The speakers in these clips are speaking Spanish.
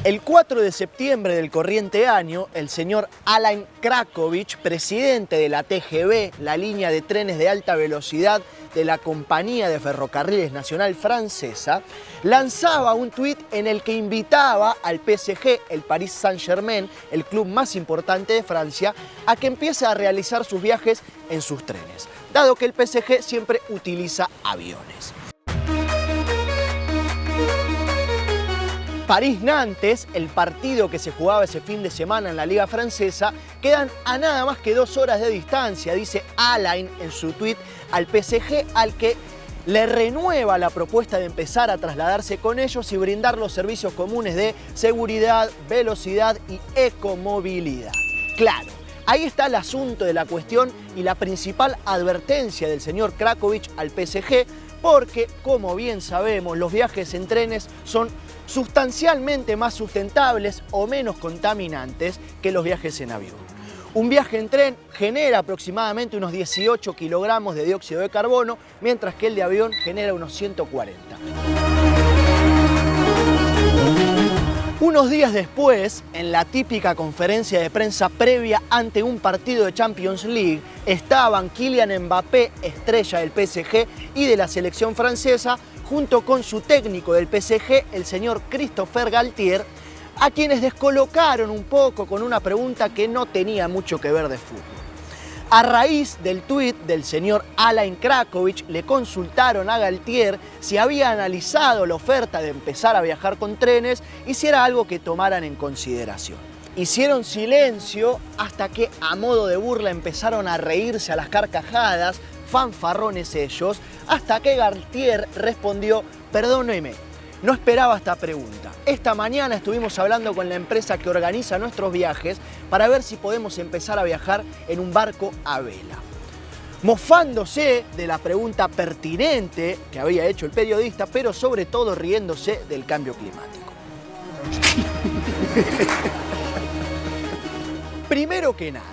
El 4 de septiembre del corriente año, el señor Alain Krákovich, presidente de la TGV, la línea de trenes de alta velocidad de la Compañía de Ferrocarriles Nacional Francesa, lanzaba un tuit en el que invitaba al PSG, el Paris Saint-Germain, el club más importante de Francia, a que empiece a realizar sus viajes en sus trenes, dado que el PSG siempre utiliza aviones. París-Nantes, el partido que se jugaba ese fin de semana en la Liga Francesa, quedan a nada más que 2 horas de distancia, dice Alain en su tuit al PSG, al que le renueva la propuesta de empezar a trasladarse con ellos y brindar los servicios comunes de seguridad, velocidad y ecomovilidad. Claro, ahí está el asunto de la cuestión y la principal advertencia del señor Krákovich al PSG, porque, como bien sabemos, los viajes en trenes son sustancialmente más sustentables o menos contaminantes que los viajes en avión. Un viaje en tren genera aproximadamente unos 18 kilogramos de dióxido de carbono, mientras que el de avión genera unos 140. Unos días después, en la típica conferencia de prensa previa ante un partido de Champions League, estaban Kylian Mbappé, estrella del PSG y de la selección francesa, junto con su técnico del PSG, el señor Christopher Galtier, a quienes descolocaron un poco con una pregunta que no tenía mucho que ver de fútbol. A raíz del tuit del señor Alain Krákovich, le consultaron a Galtier si había analizado la oferta de empezar a viajar con trenes y si era algo que tomaran en consideración. Hicieron silencio hasta que, a modo de burla, empezaron a reírse a las carcajadas, fanfarrones ellos, hasta que Galtier respondió: perdóneme, no esperaba esta pregunta. Esta mañana estuvimos hablando con la empresa que organiza nuestros viajes para ver si podemos empezar a viajar en un barco a vela. Mofándose de la pregunta pertinente que había hecho el periodista, pero sobre todo riéndose del cambio climático. Primero que nada,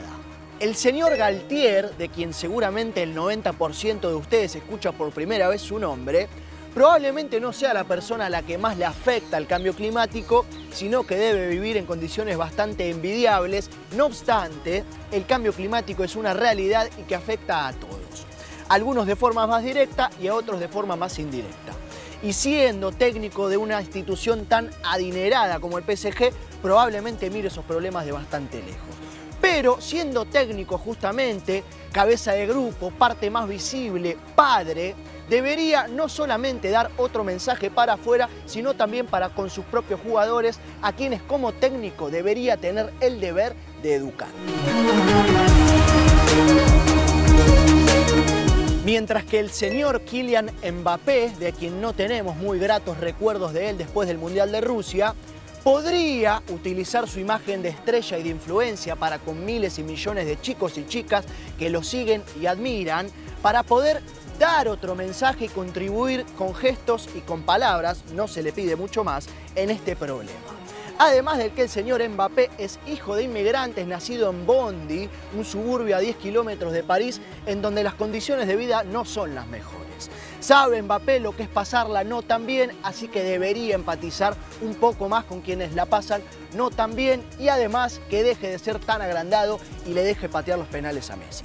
el señor Galtier, de quien seguramente el 90% de ustedes escucha por primera vez su nombre, probablemente no sea la persona a la que más le afecta el cambio climático, sino que debe vivir en condiciones bastante envidiables. No obstante, el cambio climático es una realidad y que afecta a todos. Algunos de forma más directa y a otros de forma más indirecta. Y siendo técnico de una institución tan adinerada como el PSG, probablemente mire esos problemas de bastante lejos. Pero siendo técnico justamente, cabeza de grupo, parte más visible, padre, debería no solamente dar otro mensaje para afuera, sino también para con sus propios jugadores, a quienes como técnico debería tener el deber de educar. Mientras que el señor Kylian Mbappé, de quien no tenemos muy gratos recuerdos de él después del Mundial de Rusia, podría utilizar su imagen de estrella y de influencia para con miles y millones de chicos y chicas que lo siguen y admiran, para poder dar otro mensaje y contribuir con gestos y con palabras, no se le pide mucho más, en este problema. Además de que el señor Mbappé es hijo de inmigrantes, nacido en Bondy, un suburbio a 10 kilómetros de París, en donde las condiciones de vida no son las mejores. Sabe Mbappé lo que es pasarla no tan bien, así que debería empatizar un poco más con quienes la pasan no tan bien, y además que deje de ser tan agrandado y le deje patear los penales a Messi.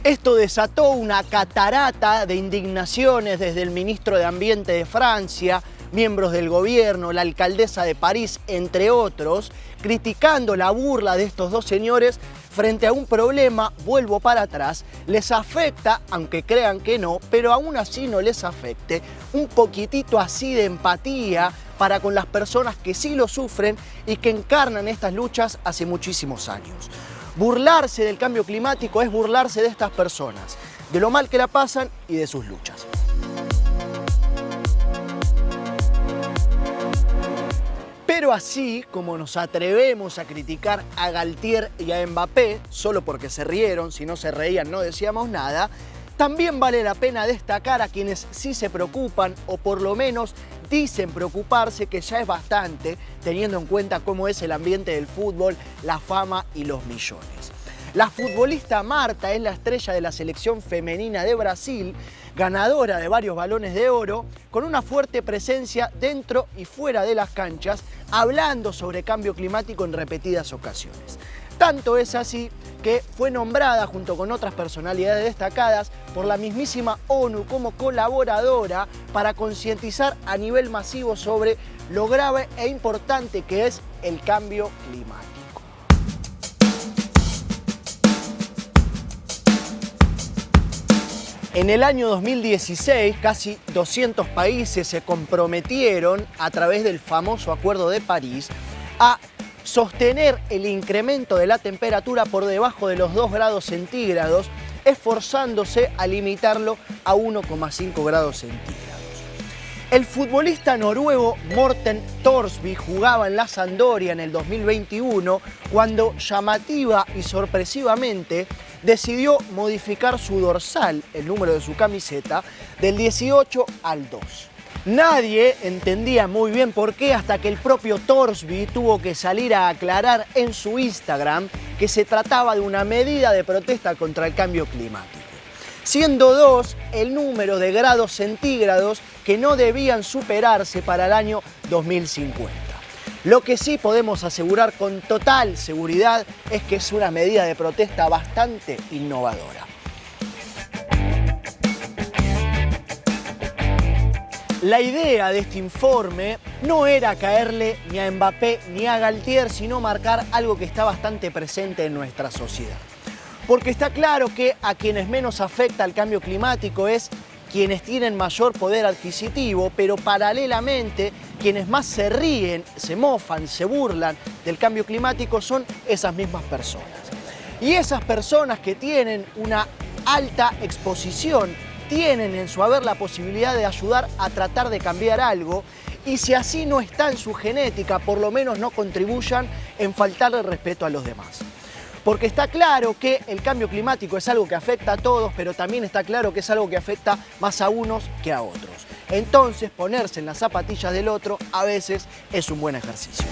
Esto desató una catarata de indignaciones desde el ministro de Ambiente de Francia, miembros del gobierno, la alcaldesa de París, entre otros, criticando la burla de estos dos señores frente a un problema, vuelvo para atrás, les afecta, aunque crean que no, pero aún así no les afecte, un poquitito así de empatía para con las personas que sí lo sufren y que encarnan estas luchas hace muchísimos años. Burlarse del cambio climático es burlarse de estas personas, de lo mal que la pasan y de sus luchas. Pero así como nos atrevemos a criticar a Galtier y a Mbappé, solo porque se rieron, si no se reían no decíamos nada, también vale la pena destacar a quienes sí se preocupan, o por lo menos dicen preocuparse, que ya es bastante, teniendo en cuenta cómo es el ambiente del fútbol, la fama y los millones. La futbolista Marta es la estrella de la selección femenina de Brasil, ganadora de varios balones de oro, con una fuerte presencia dentro y fuera de las canchas, hablando sobre cambio climático en repetidas ocasiones. Tanto es así que fue nombrada junto con otras personalidades destacadas por la mismísima ONU como colaboradora para concientizar a nivel masivo sobre lo grave e importante que es el cambio climático. En el año 2016, casi 200 países se comprometieron a través del famoso Acuerdo de París a sostener el incremento de la temperatura por debajo de los 2 grados centígrados, esforzándose a limitarlo a 1,5 grados centígrados. El futbolista noruego Morten Thorsby jugaba en la Sampdoria en el 2021 cuando llamativa y sorpresivamente decidió modificar su dorsal, el número de su camiseta, del 18 al 2. Nadie entendía muy bien por qué hasta que el propio Thorsby tuvo que salir a aclarar en su Instagram que se trataba de una medida de protesta contra el cambio climático, siendo 2 el número de grados centígrados que no debían superarse para el año 2050. Lo que sí podemos asegurar con total seguridad es que es una medida de protesta bastante innovadora. La idea de este informe no era caerle ni a Mbappé ni a Galtier, sino marcar algo que está bastante presente en nuestra sociedad. Porque está claro que a quienes menos afecta el cambio climático es quienes tienen mayor poder adquisitivo, pero paralelamente quienes más se ríen, se mofan, se burlan del cambio climático son esas mismas personas. Y esas personas que tienen una alta exposición tienen en su haber la posibilidad de ayudar a tratar de cambiar algo, y si así no está en su genética, por lo menos no contribuyan en faltarle respeto a los demás. Porque está claro que el cambio climático es algo que afecta a todos, pero también está claro que es algo que afecta más a unos que a otros. Entonces, ponerse en las zapatillas del otro a veces es un buen ejercicio.